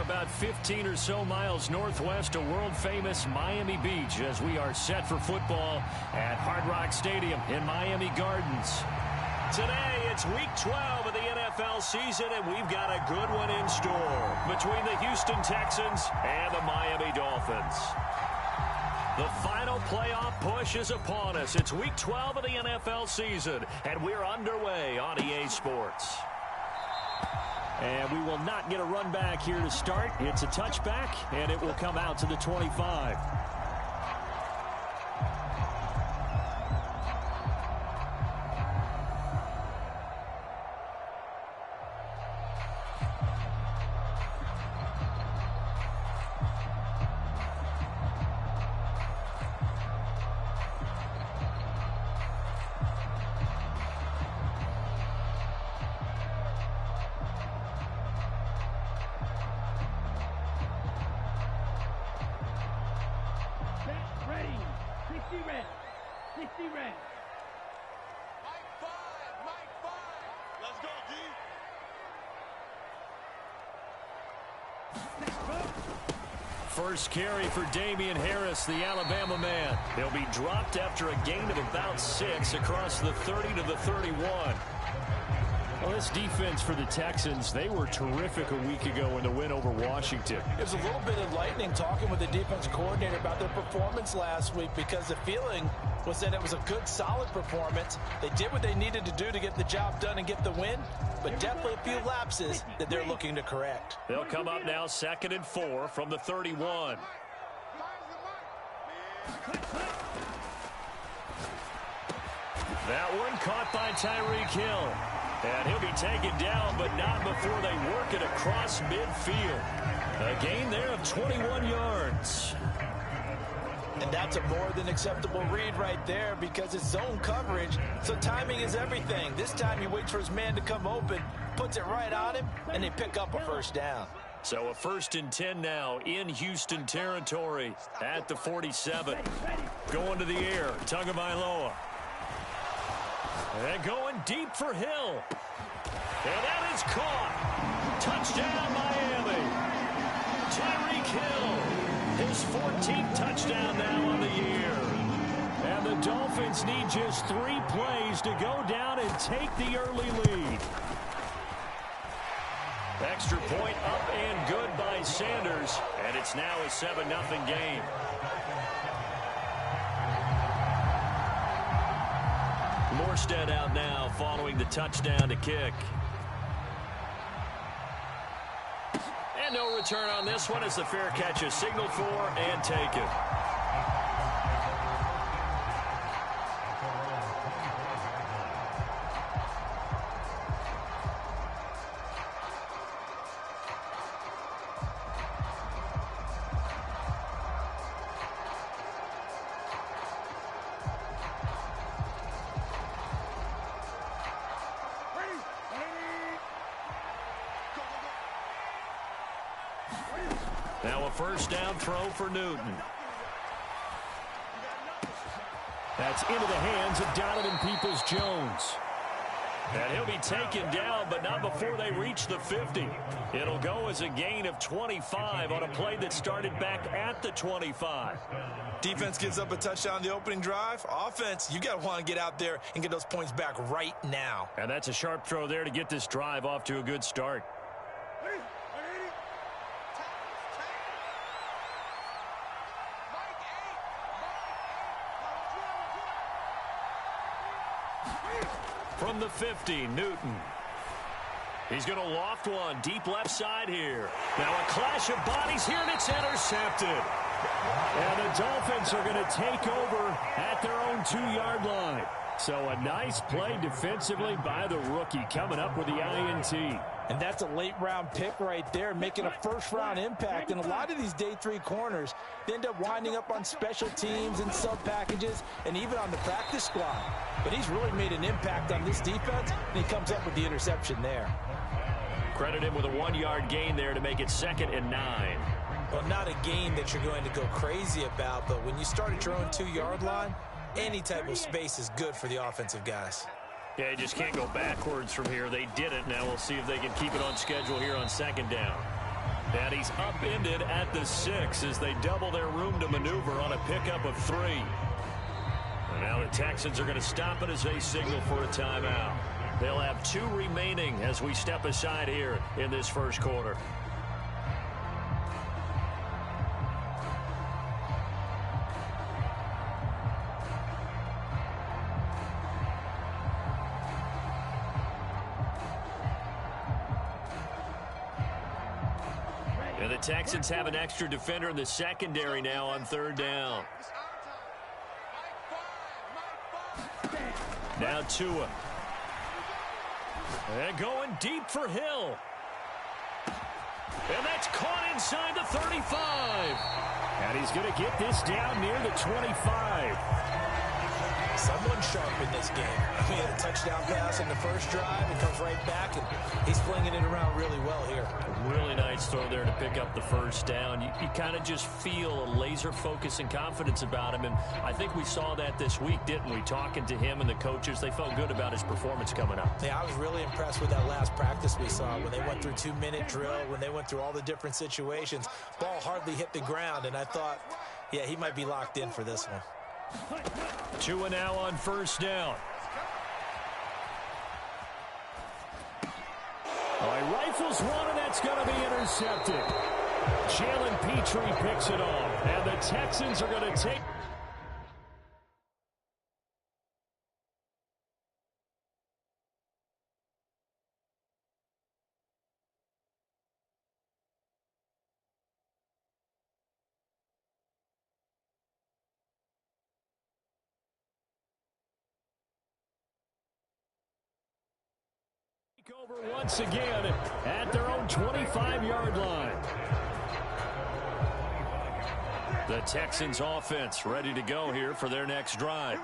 about 15 or so miles northwest of world-famous Miami Beach as we are set for football at Hard Rock Stadium in Miami Gardens. Today, it's Week 12 of the NFL season, and we've got a good one in store between the Houston Texans and the Miami Dolphins. The final playoff push is upon us. It's Week 12 of the NFL season, and we're underway on EA Sports. And we will not get a run back here to start. It's a touchback, and it will come out to the 25. First carry for Damian Harris, the Alabama man. He'll be dropped after a gain of about 6 across the 30 to the 31. Well, this defense for the Texans, they were terrific a week ago in the win over Washington. It was a little bit enlightening talking with the defense coordinator about their performance last week because the feeling was that it was a good, solid performance. They did what they needed to do to get the job done and get the win, but definitely a few lapses that they're looking to correct. They'll come up now 2nd and 4 from the 31. That one caught by Tyreek Hill. And he'll be taken down, but not before they work it across midfield. A gain there of 21 yards. And that's a more than acceptable read right there because it's zone coverage, so timing is everything. This time he waits for his man to come open, puts it right on him, and they pick up a first down. So a 1st and 10 now in Houston territory at the 47. Going to the air, Tagovailoa. And going deep for Hill. And that is caught. Touchdown, Miami. Tyreek Hill, his 14th touchdown now on the year. And the Dolphins need just 3 plays to go down and take the early lead. Extra point up and good by Sanders. And it's now a 7-0 game. Morstead out now following the touchdown to kick. And no return on this one as the fair catch is signaled for and taken. Now a first down throw for Newton. That's into the hands of Donovan Peoples-Jones. And he'll be taken down, but not before they reach the 50. It'll go as a gain of 25 on a play that started back at the 25. Defense gives up a touchdown on the opening drive. Offense, you got to want to get out there and get those points back right now. And that's a sharp throw there to get this drive off to a good start. From the 50, Newton. He's going to loft one deep left side here. Now a clash of bodies here, and it's intercepted. And the Dolphins are going to take over at their own 2-yard line. So a nice play defensively by the rookie coming up with the INT. And that's a late-round pick right there, making a first-round impact. And a lot of these day 3 corners, they end up winding up on special teams and sub-packages and even on the practice squad. But he's really made an impact on this defense, and he comes up with the interception there. Credit him with a 1-yard gain there to make it 2nd and 9. Well, not a gain that you're going to go crazy about, but when you start at your own 2-yard line, any type of space is good for the offensive guys. Yeah, you just can't go backwards from here. They did it. Now we'll see if they can keep it on schedule here on 2nd down. And he's upended at the 6 as they double their room to maneuver on a pickup of 3. And now the Texans are going to stop it as they signal for a timeout. They'll have 2 remaining as we step aside here in this first quarter. And the Texans have an extra defender in the secondary now on 3rd down. Now Tua. And going deep for Hill. And that's caught inside the 35. And he's going to get this down near the 25. Someone sharp in this game. He had a touchdown pass in the first drive. He comes right back, and he's flinging it around really well here. Really nice throw there to pick up the first down. You kind of just feel a laser focus and confidence about him, and I think we saw that this week, didn't we? Talking to him and the coaches, they felt good about his performance coming up. Yeah, I was really impressed with that last practice we saw when they went through 2-minute drill, when they went through all the different situations. Ball hardly hit the ground, and I thought, yeah, he might be locked in for this one. Tua now on 1st down. All right, rifles one, and that's going to be intercepted. Jalen Petrie picks it off, and the Texans are going to take... over once again at their own 25-yard line. The Texans offense ready to go here for their next drive.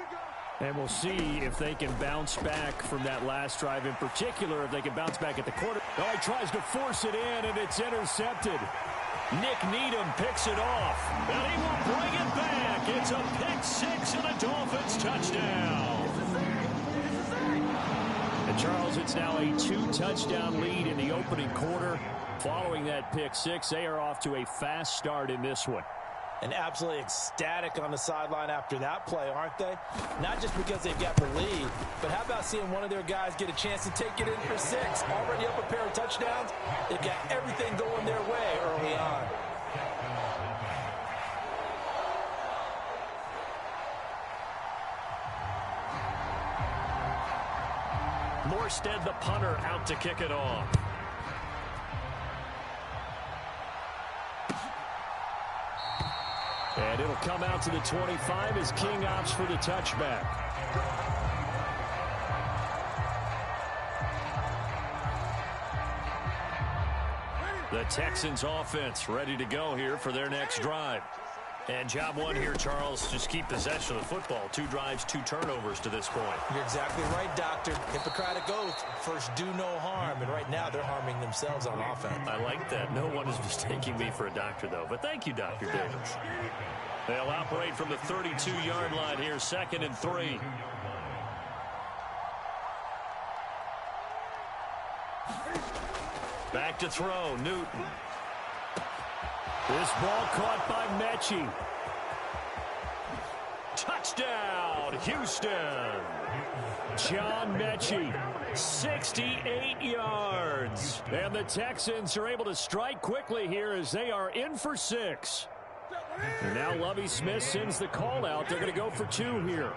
And we'll see if they can bounce back from that last drive, in particular, if they can bounce back at the quarter. Oh, he tries to force it in, and it's intercepted. Nick Needham picks it off, and he will bring it back. It's a pick 6 and a Dolphins touchdown. And Charles, it's now a 2-touchdown lead in the opening quarter. Following that pick 6, they are off to a fast start in this one. And absolutely ecstatic on the sideline after that play, aren't they? Not just because they've got the lead, but how about seeing one of their guys get a chance to take it in for 6? Already up a pair of touchdowns. They've got everything going their way early on. Morstead, the punter, out to kick it off. And it'll come out to the 25 as King opts for the touchback. The Texans offense ready to go here for their next drive. And job one here, Charles, just keep possession of the football. 2 drives, 2 turnovers to this point. You're exactly right, Doctor. Hippocratic oath, first do no harm. And right now they're harming themselves on offense. I like that. No one is mistaking me for a doctor, though. But thank you, Dr. Davis. They'll operate from the 32-yard line here, 2nd and 3. Back to throw, Newton. This ball caught by Mechie. Touchdown, Houston. John Mechie, 68 yards. And the Texans are able to strike quickly here as they are in for 6. And now Lovie Smith sends the call out. They're going to go for 2 here.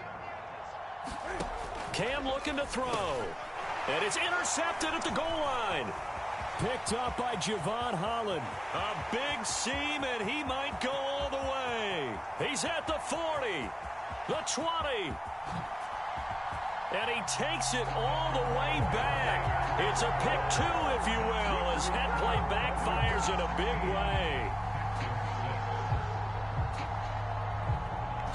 Cam looking to throw. And it's intercepted at the goal line. Picked up by Javon Holland. A big seam, and he might go all the way. He's at the 40, the 20. And he takes it all the way back. It's a pick 2, if you will, as that play backfires in a big way.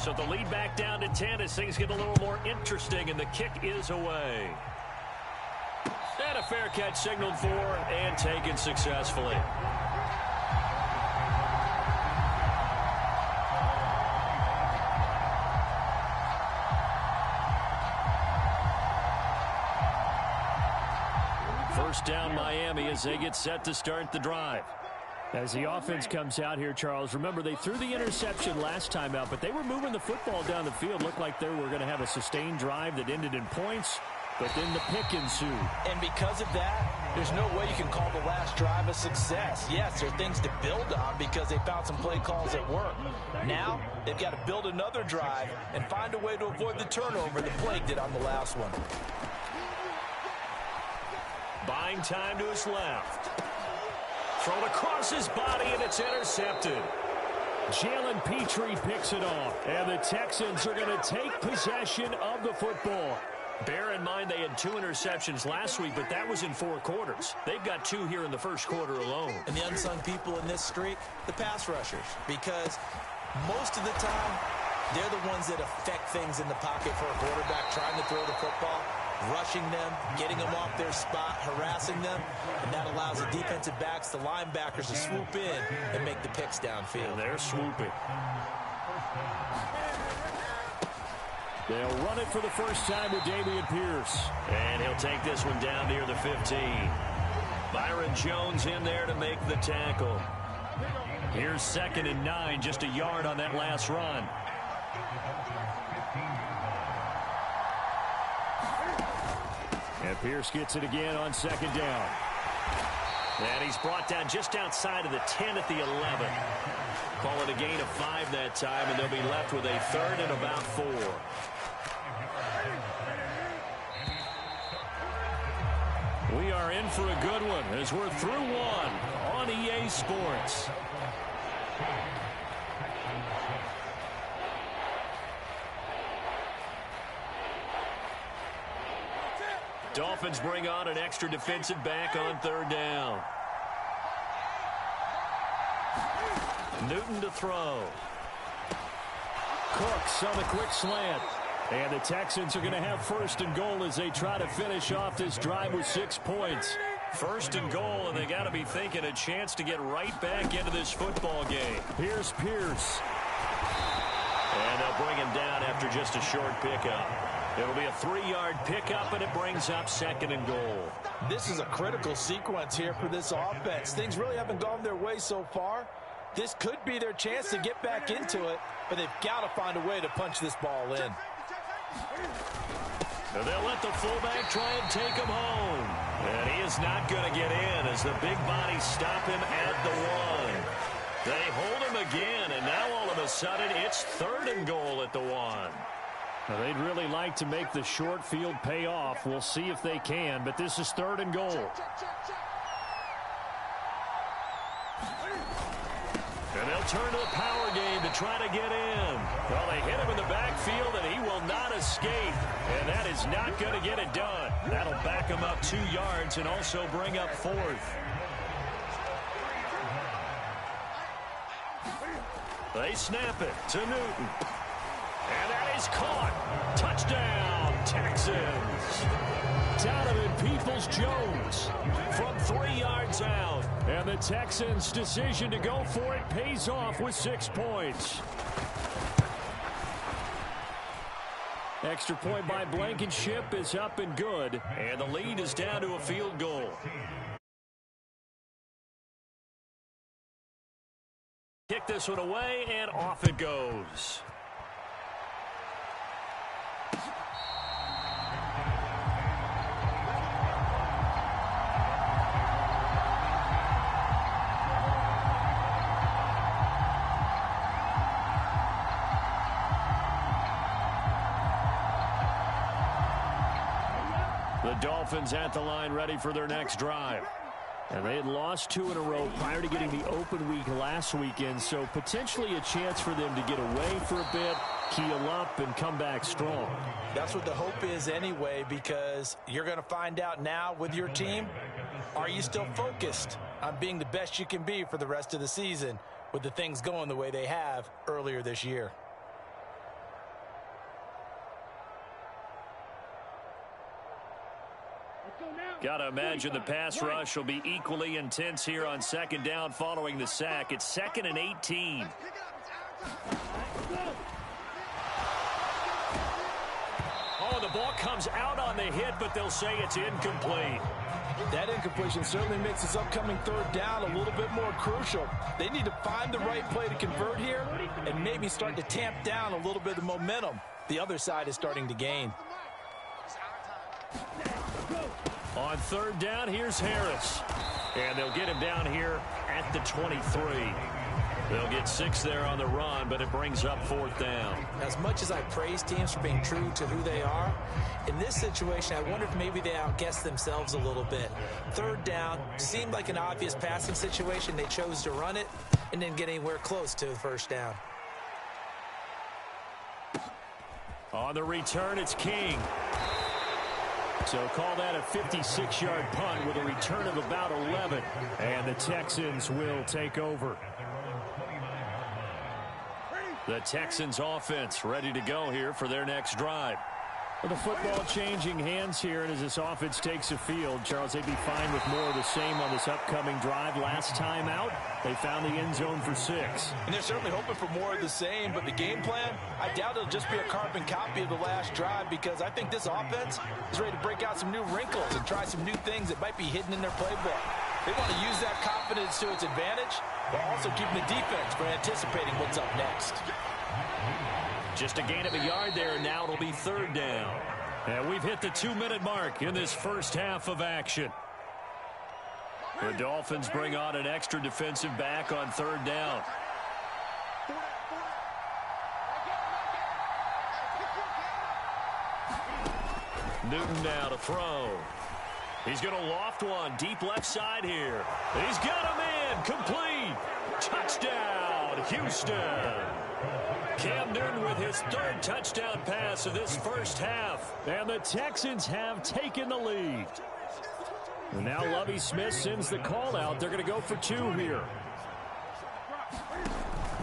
So the lead back down to 10 as things get a little more interesting, and the kick is away. And a fair catch signaled for and taken successfully. First down Miami as they get set to start the drive. As the offense comes out here, Charles, remember they threw the interception last time out, but they were moving the football down the field. Looked like they were going to have a sustained drive that ended in points, but then the pick ensued. And because of that, there's no way you can call the last drive a success. Yes, there are things to build on because they found some play calls at work. Now, they've got to build another drive and find a way to avoid the turnover that plagued it on the last one. Buying time to his left. Thrown across his body, and it's intercepted. Jalen Petrie picks it off, and the Texans are going to take possession of the football. Bear in mind they had 2 interceptions last week, but that was in 4 quarters. They've got 2 here in the first quarter alone. And the unsung people in this streak, the pass rushers, because most of the time, they're the ones that affect things in the pocket for a quarterback trying to throw the football. Rushing them, getting them off their spot, harassing them, and that allows the defensive backs, the linebackers, to swoop in and make the picks downfield. And they're swooping. They'll run it for the first time with Dameon Pierce. And he'll take this one down near the 15. Byron Jones in there to make the tackle. Here's 2nd and 9, just a yard on that last run. And Pierce gets it again on 2nd down. And he's brought down just outside of the 10 at the 11. Call it a gain of 5 that time, and they'll be left with a 3rd and about 4. We are in for a good one as we're through one on EA Sports. Dolphins bring on an extra defensive back on 3rd down. Newton to throw. Cooks on the quick slant. And the Texans are going to have 1st and goal as they try to finish off this drive with 6 points. 1st and goal, and they got to be thinking a chance to get right back into this football game. Here's Pierce. And they'll bring him down after just a short pickup. It'll be a 3-yard pickup, and it brings up 2nd and goal. This is a critical sequence here for this offense. Things really haven't gone their way so far. This could be their chance to get back into it, but they've got to find a way to punch this ball in. And they'll let the fullback try and take him home. And he is not going to get in as the big bodies stop him at the 1. They hold him again, and now all of a sudden it's 3rd and goal at the 1. Now, they'd really like to make the short field pay off. We'll see if they can, but this is 3rd and goal. And they'll turn to the power game to try to get in. Well, they hit him in the backfield, and he will not escape. And that is not going to get it done. That'll back him up 2 yards and also bring up 4th. They snap it to Newton. And that is caught. Touchdown, Texans. Donovan Peoples-Jones from 3 yards out. And the Texans' decision to go for it pays off with 6 points. Extra point by Blankenship is up and good. And the lead is down to a field goal. Kick this one away, and off it goes. The Dolphins at the line, ready for their next drive. And they had lost 2 in a row prior to getting the open week last weekend, so potentially a chance for them to get away for a bit, keel up, and come back strong. That's what the hope is anyway, because you're going to find out now with your team, are you still focused on being the best you can be for the rest of the season with the things going the way they have earlier this year? Got to imagine the pass rush will be equally intense here on 2nd down following the sack. It's 2nd and 18. Oh, the ball comes out on the hit, but they'll say it's incomplete. That incompletion certainly makes this upcoming third down a little bit more crucial. They need to find the right play to convert here and maybe start to tamp down a little bit of the momentum the other side is starting to gain. On third down, here's Harris. And they'll get him down here at the 23. They'll get 6 there on the run, but it brings up fourth down. As much as I praise teams for being true to who they are, in this situation, I wonder if maybe they outguessed themselves a little bit. Third down seemed like an obvious passing situation. They chose to run it and didn't get anywhere close to the first down. On the return, it's King. So call that a 56-yard punt with a return of about 11. And the Texans will take over. The Texans offense ready to go here for their next drive. Well, the football changing hands here, and as this offense takes the field, Charles, they'd be fine with more of the same on this upcoming drive. Last time out, they found the end zone for 6. And they're certainly hoping for more of the same, but the game plan, I doubt it'll just be a carbon copy of the last drive, because I think this offense is ready to break out some new wrinkles and try some new things that might be hidden in their playbook. They want to use that confidence to its advantage, while also keeping the defense from anticipating what's up next. Just a gain of a yard there, and now it'll be third down. And we've hit the 2-minute mark in this first half of action. The Dolphins bring on an extra defensive back on third down. Newton now to throw. He's going to loft one deep left side here. He's got him in. Complete. Touchdown, Houston. Cam Newton with his third touchdown pass of this first half. And the Texans have taken the lead. And now Lovie Smith sends the call out. They're going to go for 2 here.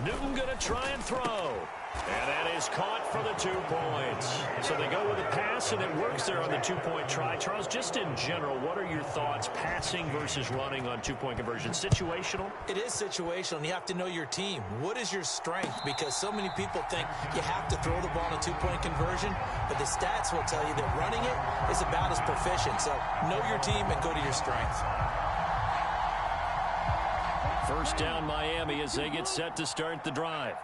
Newton going to try and throw. And that is caught for the 2 points. So they go with a pass, and it works there on the 2-point try. Charles, just in general, what are your thoughts passing versus running on 2-point conversion? Situational? It is situational, and you have to know your team. What is your strength? Because so many people think you have to throw the ball in a 2-point conversion, but the stats will tell you that running it is about as proficient. So know your team and go to your strength. First down, Miami, as they get set to start the drive.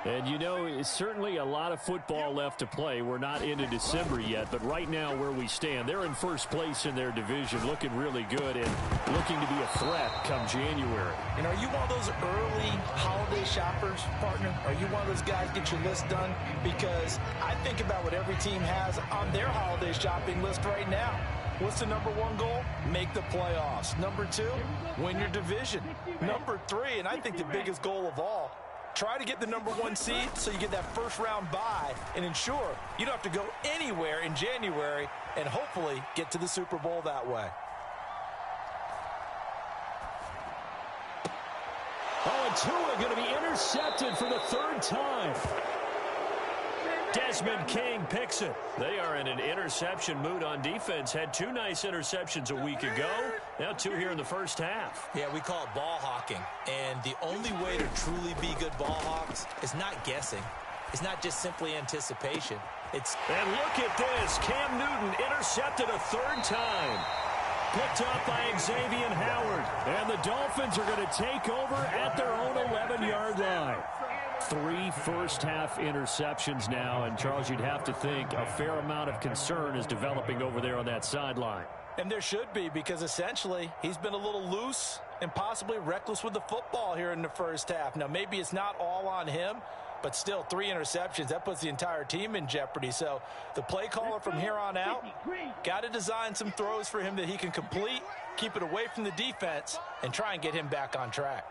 And, you know, it's certainly a lot of football left to play. We're not into December yet, but right now where we stand, they're in first place in their division, looking really good and looking to be a threat come January. And are you one of those early holiday shoppers, partner? Are you one of those guys get your list done? Because I think about what every team has on their holiday shopping list right now. What's the number 1 goal? Make the playoffs. Number 2, win your division. Number 3, and I think the biggest goal of all, try to get the number 1 seed so you get that first-round bye and ensure you don't have to go anywhere in January and hopefully get to the Super Bowl that way. Oh, and Tua going to be intercepted for the 3rd time. Desmond King picks it. They are in an interception mood on defense. Had 2 nice interceptions a week ago. Now 2 here in the first half. Yeah, we call it ball hawking. And the only way to truly be good ball hawks is not guessing. It's not just simply anticipation. And look at this. Cam Newton intercepted a 3rd time. Picked up by Xavier Howard. And the Dolphins are going to take over at their own 11-yard line. 3 first-half interceptions now, and Charles, you'd have to think a fair amount of concern is developing over there on that sideline. And there should be, because essentially he's been a little loose and possibly reckless with the football here in the first half. Now, maybe it's not all on him, but still 3 interceptions. That puts the entire team in jeopardy. So the play caller from here on out got to design some throws for him that he can complete, keep it away from the defense, and try and get him back on track.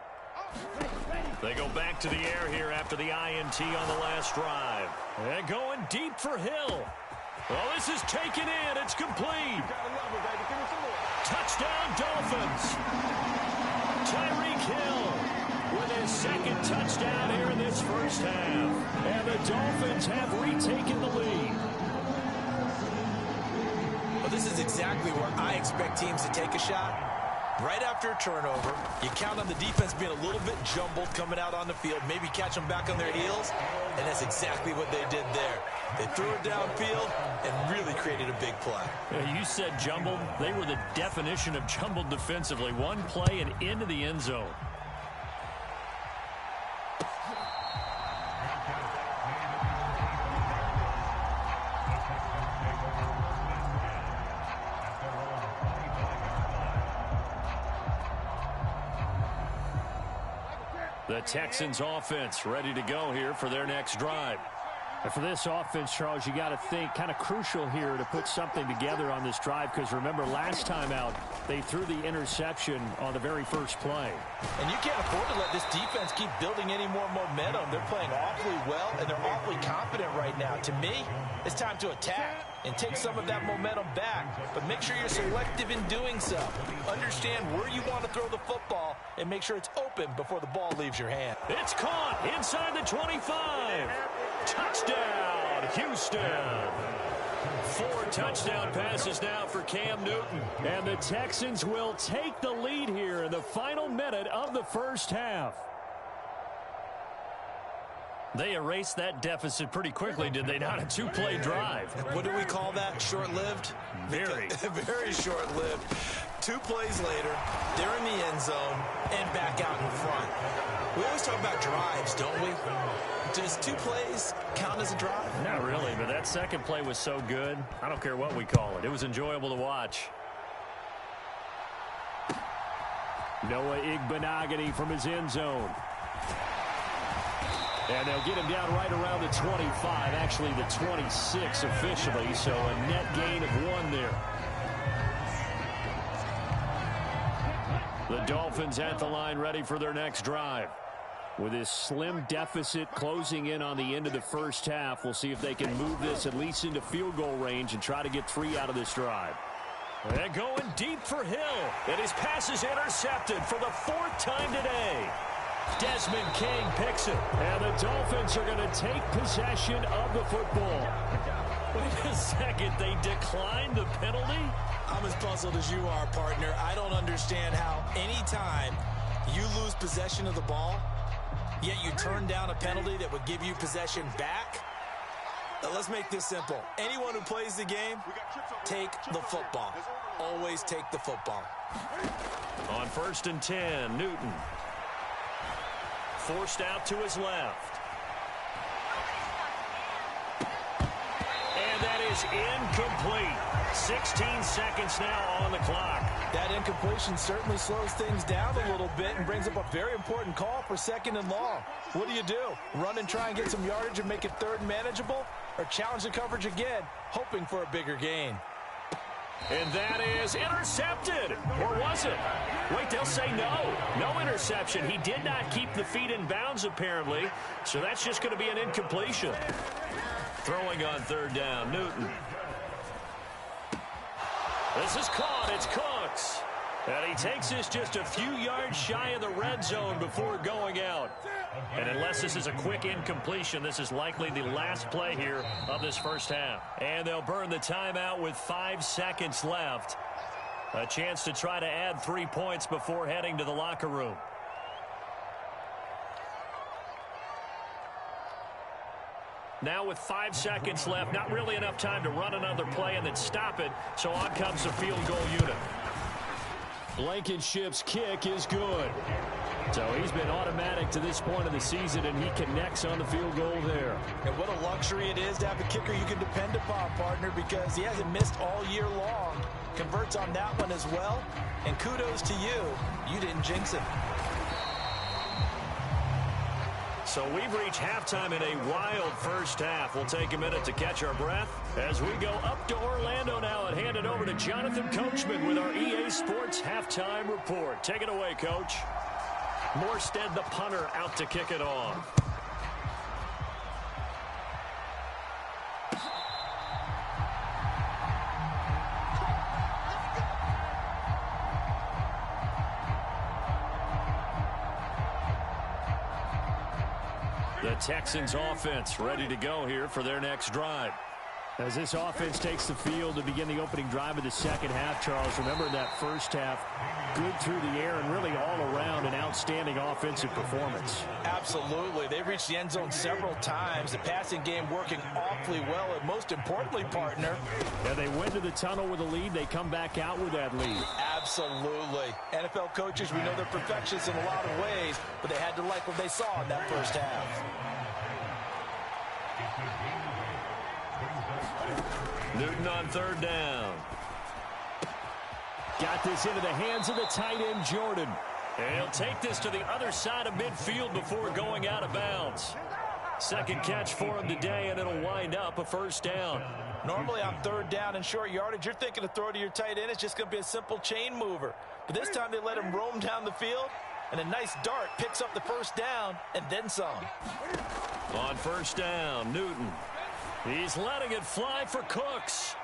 They go back to the air here after the INT on the last drive. And going deep for Hill. Well, this is taken in. It's complete. Touchdown, Dolphins. Tyreek Hill with his 2nd touchdown here in this first half. And the Dolphins have retaken the lead. Well, this is exactly where I expect teams to take a shot. Right after a turnover, you count on the defense being a little bit jumbled coming out on the field, maybe catch them back on their heels, and that's exactly what they did there. They threw it downfield and really created a big play. You said jumbled. They were the definition of jumbled defensively. One play and into the end zone. The Texans offense ready to go here for their next drive. And for this offense, Charles, you got to think kind of crucial here to put something together on this drive, because remember last time out they threw the interception on the very first play. And you can't afford to let this defense keep building any more momentum. They're playing awfully well, and they're awfully confident right now. To me, it's time to attack and take some of that momentum back, but make sure you're selective in doing so. Understand where you want to throw the football and make sure it's open before the ball leaves your hand. It's caught inside the 25. Touchdown, Houston. 4 touchdown passes now for Cam Newton. And the Texans will take the lead here in the final minute of the first half. They erased that deficit pretty quickly, did they not? A 2-play drive. What do we call that? Short-lived? Very. Very short-lived. 2 plays later, they're in the end zone and back out in front. We always talk about drives, don't we? Does 2 plays count as a drive? Not really, but that second play was so good. I don't care what we call it. It was enjoyable to watch. Noah Igbenogany from his end zone. And they'll get him down right around the 25, actually the 26 officially, so a net gain of 1 there. The Dolphins at the line ready for their next drive. With this slim deficit closing in on the end of the first half, we'll see if they can move this at least into field goal range and try to get 3 out of this drive. They're going deep for Hill, and his pass is intercepted for the 4th time today. Desmond King picks it. And the Dolphins are going to take possession of the football. Wait a second, they declined the penalty? I'm as puzzled as you are, partner. I don't understand how any time you lose possession of the ball, yet you turn down a penalty that would give you possession back. Now, let's make this simple. Anyone who plays the game, take the football. Always take the football. On 1st and 10, Newton. Forced out to his left. And that is incomplete. 16 seconds now on the clock. That incompletion certainly slows things down a little bit and brings up a very important call for 2nd and long. What do? Run and try and get some yardage and make it 3rd manageable? Or challenge the coverage again, hoping for a bigger gain? And that is intercepted. Or was it? Wait, they'll say no. No interception. He did not keep the feet in bounds, apparently. So that's just going to be an incompletion. Throwing on 3rd down, Newton. This is caught. It's Cooks. And he takes this just a few yards shy of the red zone before going out. And unless this is a quick incompletion, this is likely the last play here of this first half. And they'll burn the timeout with 5 seconds left. A chance to try to add 3 points before heading to the locker room. Now with 5 seconds left, not really enough time to run another play and then stop it. So on comes the field goal unit. Blankenship's kick is good. So he's been automatic to this point of the season, and he connects on the field goal there. And what a luxury it is to have a kicker you can depend upon, partner, because he hasn't missed all year long. Converts on that one as well. And kudos to you. You didn't jinx it. So we've reached halftime in a wild first half. We'll take a minute to catch our breath as we go up to Orlando now and hand it over to Jonathan Coachman with our EA Sports Halftime Report. Take it away, Coach. Morstead, the punter, out to kick it off. The Texans offense ready to go here for their next drive. As this offense takes the field to begin the opening drive of the second half, Charles, remember in that first half, good through the air and really all around an outstanding offensive performance. Absolutely. They've reached the end zone several times. The passing game working awfully well, and most importantly, partner. Yeah, they went to the tunnel with a lead. They come back out with that lead. Absolutely. NFL coaches, we know they're perfectionists in a lot of ways, but they had to like what they saw in that first half. Newton on third down. Got this into the hands of the tight end, Jordan. And he'll take this to the other side of midfield before going out of bounds. Second catch for him today, and it'll wind up a first down. Normally on third down and short yardage, you're thinking to throw to your tight end. It's just going to be a simple chain mover. But this time they let him roam down the field, and a nice dart picks up the first down and then some. On first down, Newton. He's letting it fly for Cooks.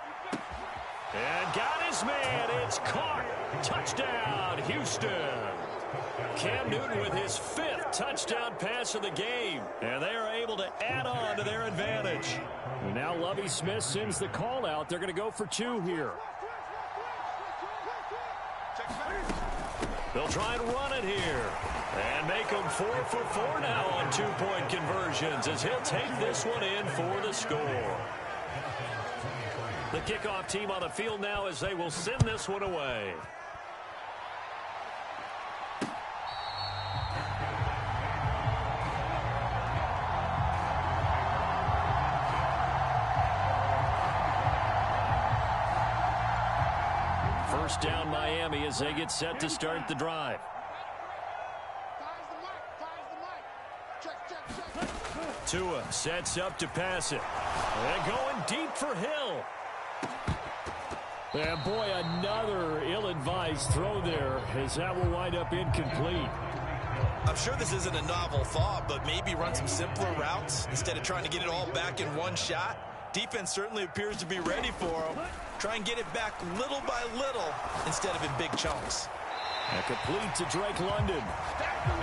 And got his man. It's caught. Touchdown, Houston. Cam Newton with his 5th touchdown pass of the game. And they are able to add on to their advantage. And now Lovie Smith sends the call out. They're going to go for 2 here. They'll try and run it here. And make them 4 for 4 now on 2-point conversions as he'll take this one in for the score. The kickoff team on the field now as they will send this one away. First down Miami as they get set to start the drive. Tua sets up to pass it. And going deep for Hill. And boy, another ill-advised throw there as that will wind up incomplete. I'm sure this isn't a novel thought, but maybe run some simpler routes instead of trying to get it all back in one shot. Defense certainly appears to be ready for him. Try and get it back little by little instead of in big chunks. And complete to Drake London.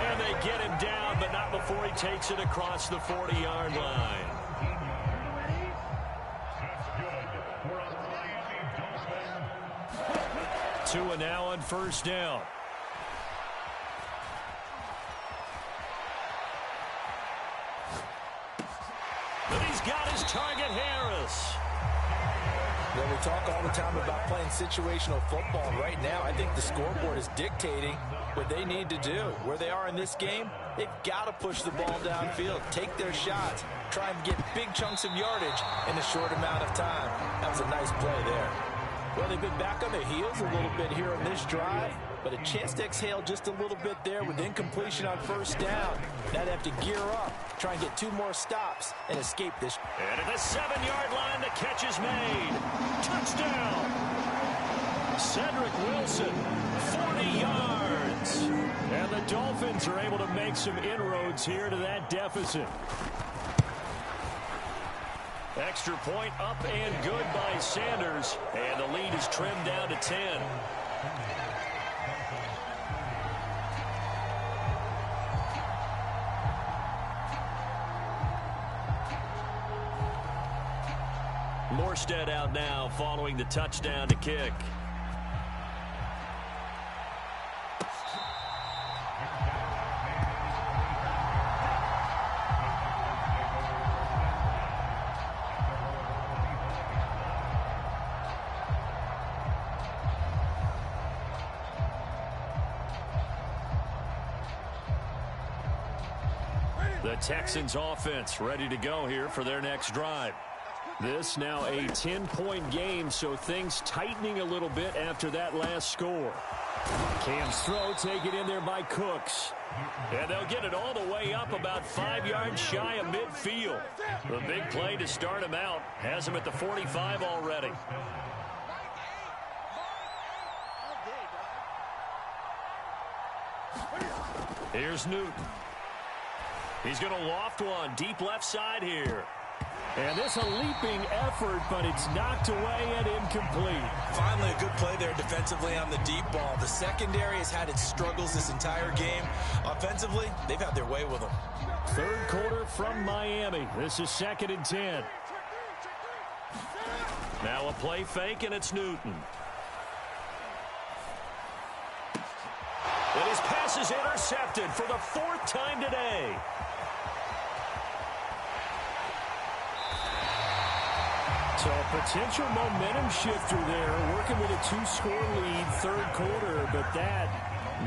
And they get him down, but not before he takes it across the 40-yard line. Tua now on first down. But he's got his target, Harris. Well, we talk all the time about playing situational football. Right now, I think the scoreboard is dictating what they need to do. Where they are in this game, they've got to push the ball downfield, take their shots, try and get big chunks of yardage in a short amount of time. That was a nice play there. Well, they've been back on their heels a little bit here on this drive, but a chance to exhale just a little bit there with incompletion on first down. Now they have to gear up, try and get 2 more stops and escape this. And at the 7-yard line, the catch is made. Touchdown! Cedric Wilson, 40 yards. And the Dolphins are able to make some inroads here to that deficit. Extra point up and good by Sanders. And the lead is trimmed down to 10. Morstead out now following the touchdown to kick. The Texans offense ready to go here for their next drive. This now a 10-point game, so things tightening a little bit after that last score. Cam's throw taken in there by Cooks. And they'll get it all the way up about 5 yards shy of midfield. The big play to start him out has him at the 45 already. Here's Newton. He's going to loft one deep left side here. And this a leaping effort, but it's knocked away and incomplete. Finally a good play there defensively on the deep ball. The secondary has had its struggles this entire game. Offensively, they've had their way with them. Third quarter from Miami. This is 2nd and 10. Now a play fake, and it's Newton. And his pass is intercepted for the 4th time today. So a potential momentum shifter there, working with a 2-score lead, 3rd quarter, but that,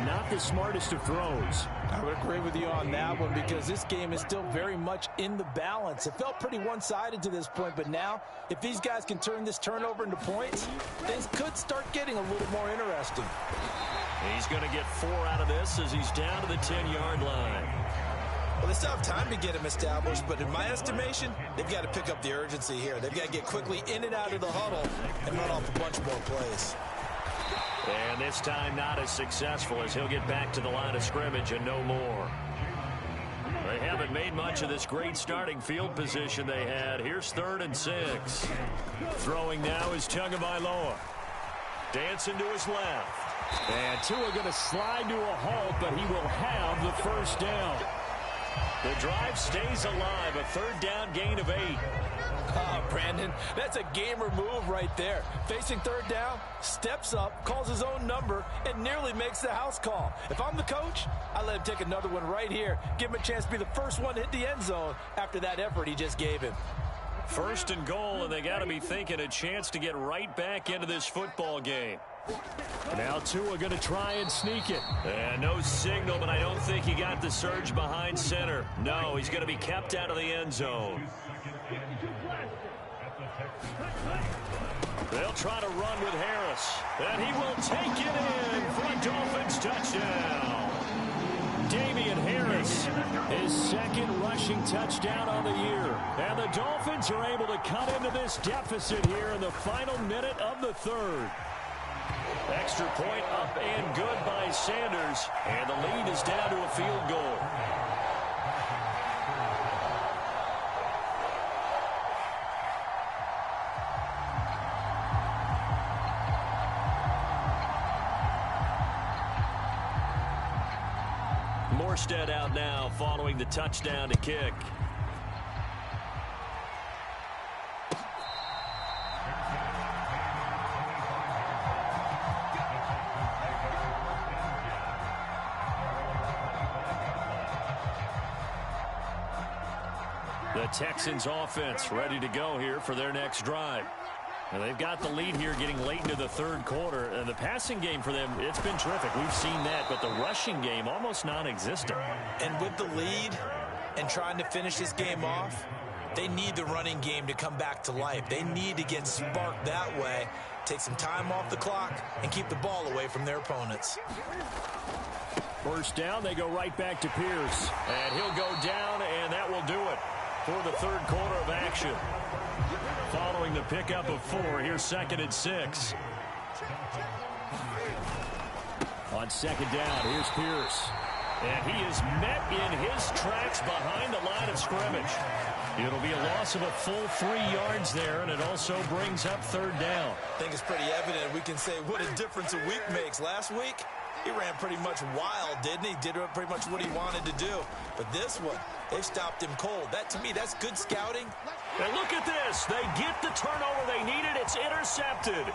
not the smartest of throws. I would agree with you on that one because this game is still very much in the balance. It felt pretty one-sided to this point, but now, if these guys can turn this turnover into points, things could start getting a little more interesting. He's going to get 4 out of this as he's down to the 10-yard line. Well, they still have time to get him established, but in my estimation, they've got to pick up the urgency here. They've got to get quickly in and out of the huddle and run off a bunch more plays. And this time not as successful as he'll get back to the line of scrimmage and no more. They haven't made much of this great starting field position they had. Here's 3rd and 6. Throwing now is Tagovailoa. Dancing to his left. And Tua going to slide to a halt, but he will have the 1st down. The drive stays alive. A 3rd down gain of 8. Oh, Brandon, that's a gamer move right there. Facing 3rd down, steps up, calls his own number, and nearly makes the house call. If I'm the coach, I let him take another one right here. Give him a chance to be the first one to hit the end zone after that effort he just gave him. 1st and goal, and they got to be thinking a chance to get right back into this football game. Now Tua going to try and sneak it. And no signal, but I don't think he got the surge behind center. No, he's going to be kept out of the end zone. They'll try to run with Harris. And he will take it in for a Dolphins touchdown. Damian Harris, his 2nd rushing touchdown on the year. And the Dolphins are able to cut into this deficit here in the final minute of the 3rd. Extra point up and good by Sanders. And the lead is down to a field goal. Morstead out now following the touchdown to kick. The Texans offense ready to go here for their next drive. And they've got the lead here getting late into the 3rd quarter. And the passing game for them, it's been terrific. We've seen that, but the rushing game almost non-existent. And with the lead and trying to finish this game off, they need the running game to come back to life. They need to get sparked that way, take some time off the clock, and keep the ball away from their opponents. 1st down, they go right back to Pierce. And he'll go down, and that will do it for the 3rd quarter of action. Following the pickup of 4, here's 2nd and 6. On 2nd down, here's Pierce. And he is met in his tracks behind the line of scrimmage. It'll be a loss of a full 3 yards there, and it also brings up 3rd down. I think it's pretty evident. We can say what a difference a week makes. Last week, he ran pretty much wild, didn't he? Did pretty much what he wanted to do. But this one, they've stopped him cold. That, to me, that's good scouting. And look at this. They get the turnover they needed. It's intercepted.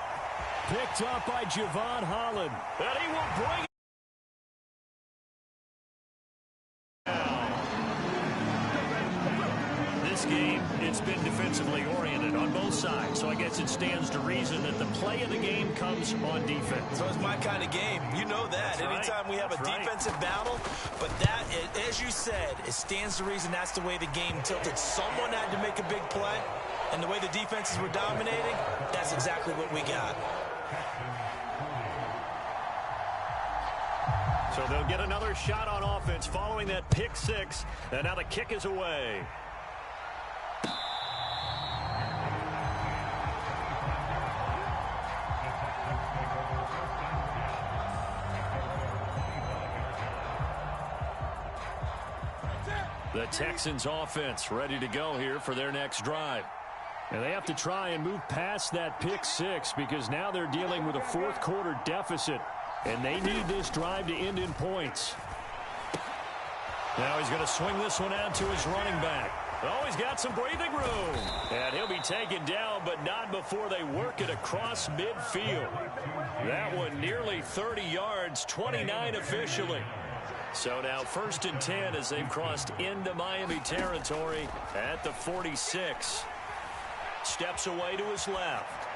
Picked up by Javon Holland. And he will bring it down. This game, it's been defensively oriented on both sides. So I guess it stands to reason that the play of the game comes on defense. So it's my kind of game. You know that. Anytime we have a defensive battle, but that, as you said, it stands to reason that's the way the game tilted. Someone had to make a big play, and the way the defenses were dominating, that's exactly what we got. So they'll get another shot on offense following that pick 6, and now the kick is away. The Texans offense ready to go here for their next drive. And they have to try and move past that pick 6 because now they're dealing with a 4th quarter deficit. And they need this drive to end in points. Now he's going to swing this one out to his running back. Oh, he's got some breathing room. And he'll be taken down, but not before they work it across midfield. That one nearly 30 yards, 29 officially. So now 1st and 10 as they've crossed into Miami territory at the 46. Steps away to his left.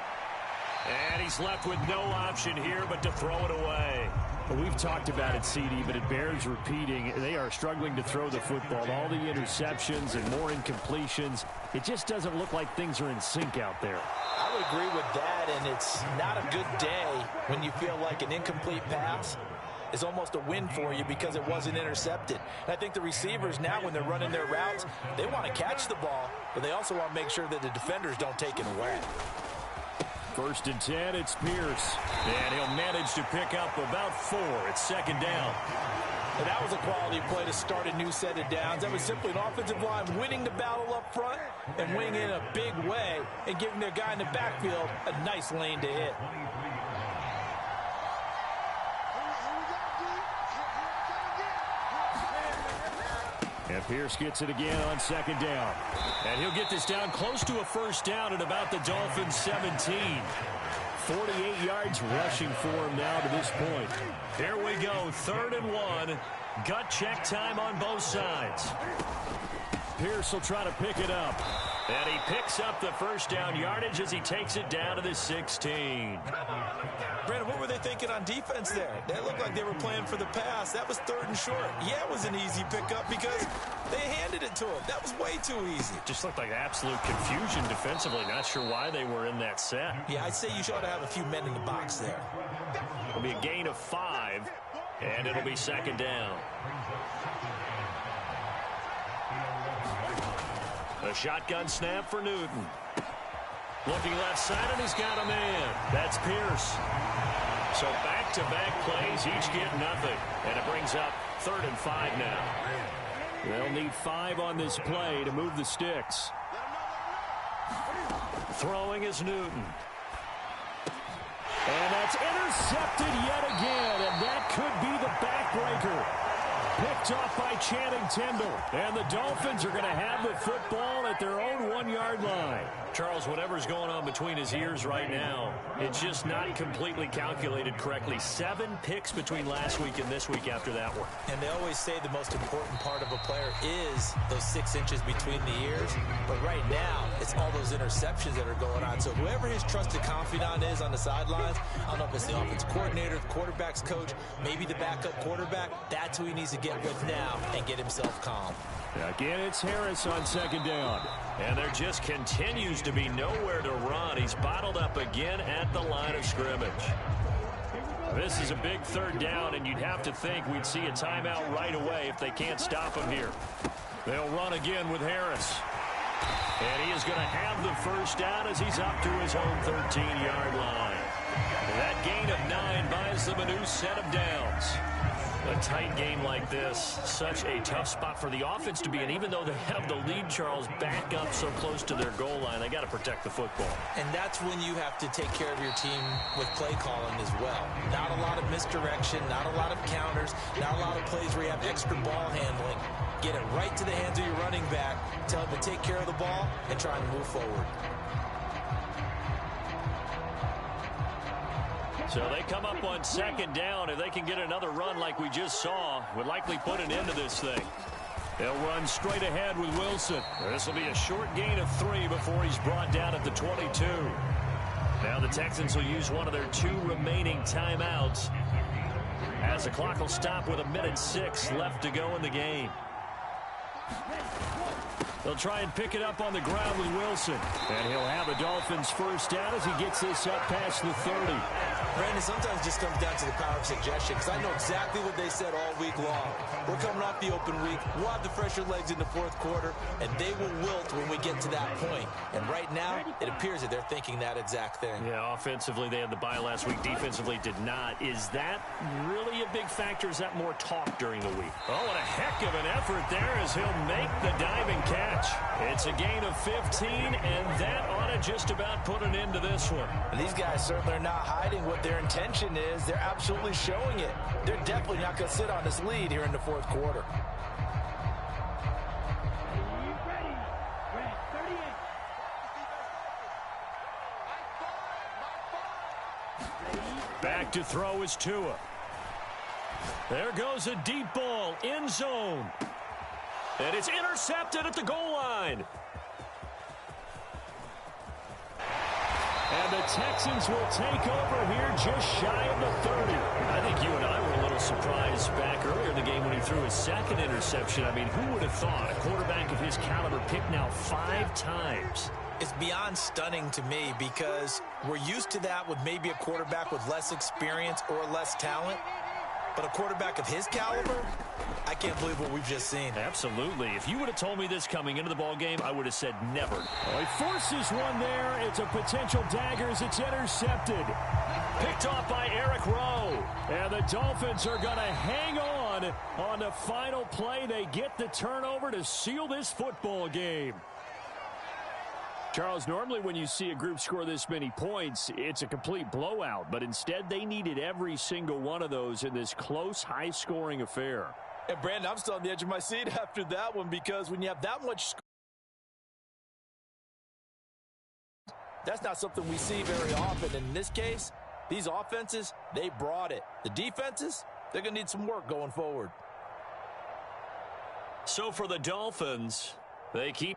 And he's left with no option here but to throw it away. Well, we've talked about it, CD, but it bears repeating. They are struggling to throw the football. All the interceptions and more incompletions. It just doesn't look like things are in sync out there. I would agree with that, and it's not a good day when you feel like an incomplete pass is almost a win for you because it wasn't intercepted. And I think the receivers now, when they're running their routes, they want to catch the ball, but they also want to make sure that the defenders don't take it away. 1st and 10, it's Pierce. And he'll manage to pick up about 4. It's 2nd down. And that was a quality play to start a new set of downs. That was simply an offensive line winning the battle up front and winning in a big way and giving their guy in the backfield a nice lane to hit. And Pierce gets it again on 2nd down. And he'll get this down close to a 1st down at about the Dolphins' 17. 48 yards rushing for him now to this point. Here we go, 3rd and 1. Gut check time on both sides. Pierce will try to pick it up. And he picks up the 1st down yardage as he takes it down to the 16. Brandon, what were they thinking on defense there? That looked like they were playing for the pass. That was 3rd and short. Yeah, it was an easy pickup because they handed it to him. That was way too easy. Just looked like absolute confusion defensively. Not sure why they were in that set. Yeah, I'd say you should have a few men in the box there. It'll be a gain of 5, and it'll be 2nd down. A shotgun snap for Newton. Looking left side, and he's got a man. That's Pierce. So back-to-back plays, each get nothing. And it brings up 3rd and 5 now. They'll need 5 on this play to move the sticks. Throwing is Newton. And that's intercepted yet again, and that could be the backbreaker. Picked off by Channing Tindall. And the Dolphins are going to have the football at their own 1-yard line. Charles, whatever's going on between his ears right now, it's just not completely calculated correctly. 7 picks between last week and this week after that one. And they always say the most important part of a player is those 6 inches between the ears. But right now, it's all those interceptions that are going on. So whoever his trusted confidant is on the sidelines, I don't know if it's the offense coordinator, the quarterback's coach, maybe the backup quarterback, that's who he needs to get with now and get himself calm. Again, it's Harris on 2nd down. And there just continues to be nowhere to run. He's bottled up again at the line of scrimmage. This is a big 3rd down, and you'd have to think we'd see a timeout right away if they can't stop him here. They'll run again with Harris. And he is going to have the 1st down as he's up to his own 13-yard line. And that gain of 9 buys them a new set of downs. A tight game like this, such a tough spot for the offense to be in. Even though they have the lead, Charles, back up so close to their goal line, they got to protect the football. And that's when you have to take care of your team with play calling as well. Not a lot of misdirection, not a lot of counters, not a lot of plays where you have extra ball handling. Get it right to the hands of your running back, tell him to take care of the ball, and try and move forward. So they come up on 2nd down. If they can get another run like we just saw, would likely put an end to this thing. They'll run straight ahead with Wilson. This will be a short gain of 3 before he's brought down at the 22. Now the Texans will use one of their 2 remaining timeouts as the clock will stop with 1:06 left to go in the game. They'll try and pick it up on the ground with Wilson. And he'll have a Dolphins 1st down as he gets this up past the 30. Brandon, sometimes it just comes down to the power of suggestion, because I know exactly what they said all week long. We're coming off the open week. We'll have the fresher legs in the 4th quarter, and they will wilt when we get to that point. And right now, it appears that they're thinking that exact thing. Yeah, offensively, they had the bye last week. Defensively, did not. Is that really a big factor? Is that more talk during the week? Oh, what a heck of an effort there as he'll make the diving catch. It's a gain of 15, and that ought to just about put an end to this one. And these guys certainly are not hiding what their intention is. They're absolutely showing it. They're definitely not going to sit on this lead here in the 4th quarter. Back to throw is Tua. There goes a deep ball, end zone. And it's intercepted at the goal line. And the Texans will take over here just shy of the 30. I think you and I were a little surprised back earlier in the game when he threw his second interception. I mean, who would have thought a quarterback of his caliber picked now 5 times? It's beyond stunning to me because we're used to that with maybe a quarterback with less experience or less talent. But a quarterback of his caliber, I can't believe what we've just seen. Absolutely. If you would have told me this coming into the ballgame, I would have said never. Well, he forces one there. It's a potential dagger as it's intercepted. Picked off by Eric Rowe. And the Dolphins are going to hang on the final play. They get the turnover to seal this football game. Charles, normally when you see a group score this many points, it's a complete blowout. But instead, they needed every single one of those in this close, high-scoring affair. And, Brandon, I'm still on the edge of my seat after that one because when you have that much score, that's not something we see very often. And in this case, these offenses, they brought it. The defenses, they're going to need some work going forward. So for the Dolphins, they keep